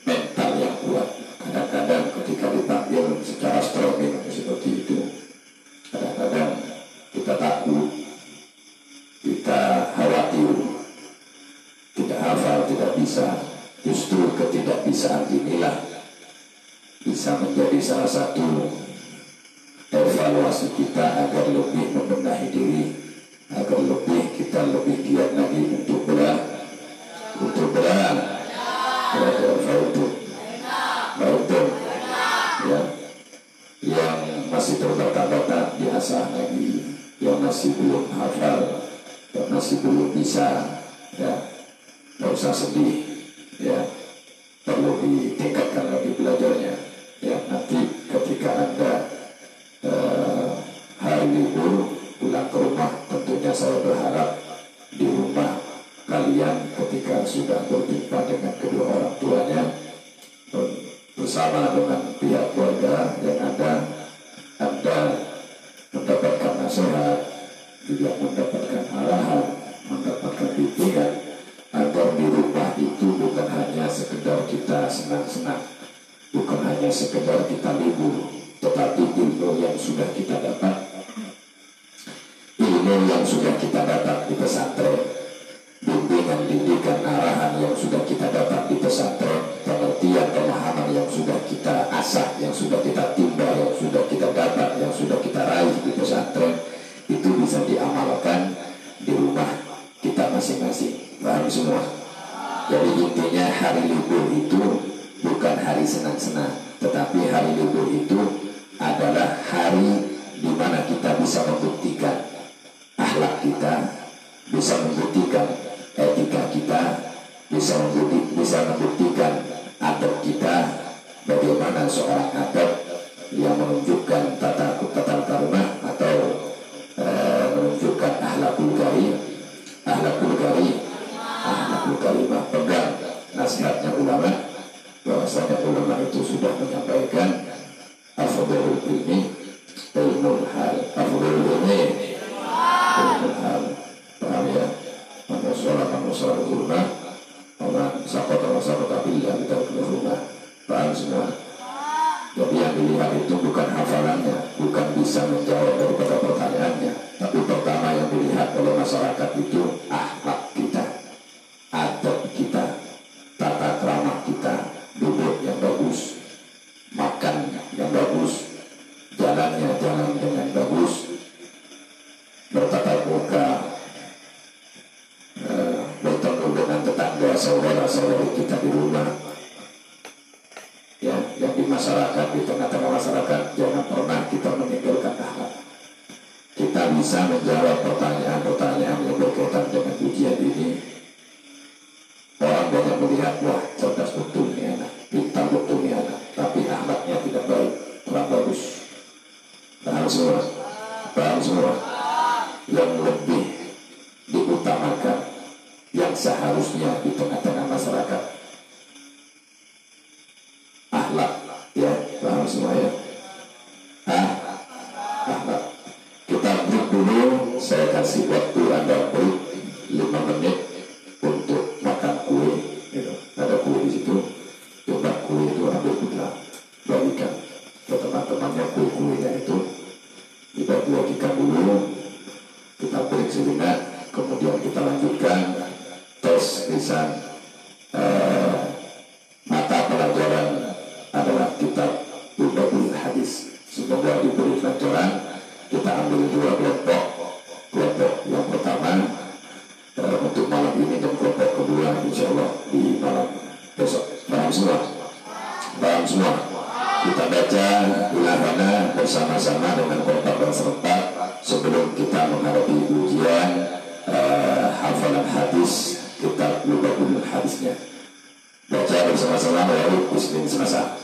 mental yang kuat. Kadang-kadang ketika dipanggil secara streaming seperti itu, kadang-kadang kita takut, kita khawatir, tidak hafal, tidak bisa. Justru ketidakbisaan inilah bisa menjadi salah satu evaluasi kita agar lebih membenahi diri, agar kita lebih giat lagi untuk belajar. mengasah lagi, yang masih belum hafal, yang masih belum bisa, ya, nggak usah sedih, ya, perlu ditingkatkan lagi belajarnya, ya. Nanti ketika Anda hari libur pulang ke rumah, tentunya saya berharap di rumah kalian ketika sudah berjumpa dengan kedua orang tuanya, bersama dengan pihak keluarga yang ada, Anda mendapatkan nasihat, juga mendapatkan arahan, mendapatkan bimbingan, agar di rumah itu bukan hanya sekedar kita senang-senang, bukan hanya sekedar kita libur, tetapi ilmu yang sudah kita dapat, ilmu yang sudah kita dapat di pesantren, bimbingan, didikan, arahan yang sudah kita dapat di pesantren, pengertian, pemahaman yang sudah kita asah, yang sudah kita timba, yang sudah kita dapat, yang sudah kita raih di pesantren, itu bisa diamalkan di rumah kita masing-masing. Paham semua? Jadi intinya hari libur itu bukan hari senang-senang, tetapi hari libur itu adalah hari di mana kita bisa membuktikan akhlak kita, bisa membuktikan etika kita, bisa membuktikan adab kita, bagaimana seorang adab yang menunjukkan tata karuna atau menunjukkan akhlakul karimah, pegang nasihatnya ulama, bahwasanya ulama itu sudah menyampaikan afdhalul ilmi ilmul hal, afdhalul ilmi ilmul hal. Paham ya? Manusia rumah, orang sakota billah kita ke rumah. Paham semua? Jadi yang dilihat itu bukan hafalannya, bukan bisa menjawab daripada pertanyaannya, tapi pertama yang dilihat oleh masyarakat itu akhlak kita, adab kita, tata krama kita, duduk yang bagus, makan yang bagus, jalannya jalan dengan bagus, bertatap muka, bertemu dengan tetangga, saudara-saudari kita di rumah, ya, yang di masyarakat, di tengah-tengah masyarakat. Jangan pernah kita meninggalkan akhlak. Kita bisa menjawab pertanyaan-pertanyaan yang berkaitan dengan ujian ini. Orang banyak melihat, wah cerdas betul nih anak, pintar betul nih anak, tapi akhlaknya tidak baik, kurang bagus. Paham semua? Paham semua? Yang lebih diutamakan, yang seharusnya di tengah-tengah masyarakat, akhlak, ya. Paham semua ya? Akhlak. Kita break dulu, saya kasih waktu Anda break 5 menit untuk makan kue, gitu. Ada kue di situ, coba kue itu ambil pulang, bagikan ke teman-temannya kue-kuenya itu, kita bagikan dulu, kita break sejenak, kemudian kita lanjutkan tes lisan. Mata pelajaran adalah kitab Lubabul Hadis. Semoga diberi pelajaran. Kita ambil 2 kelompok. Kelompok yang pertama untuk malam ini, dan kelompok kedua insya Allah di malam besok. Paham semua? Paham semua? Kita baca ilahana bersama-sama dengan kompak dan serentak sebelum kita menghadapi ujian hafalan hadis kitab Lubabul Hadisnya. Baca bersama-sama, baru bismillah.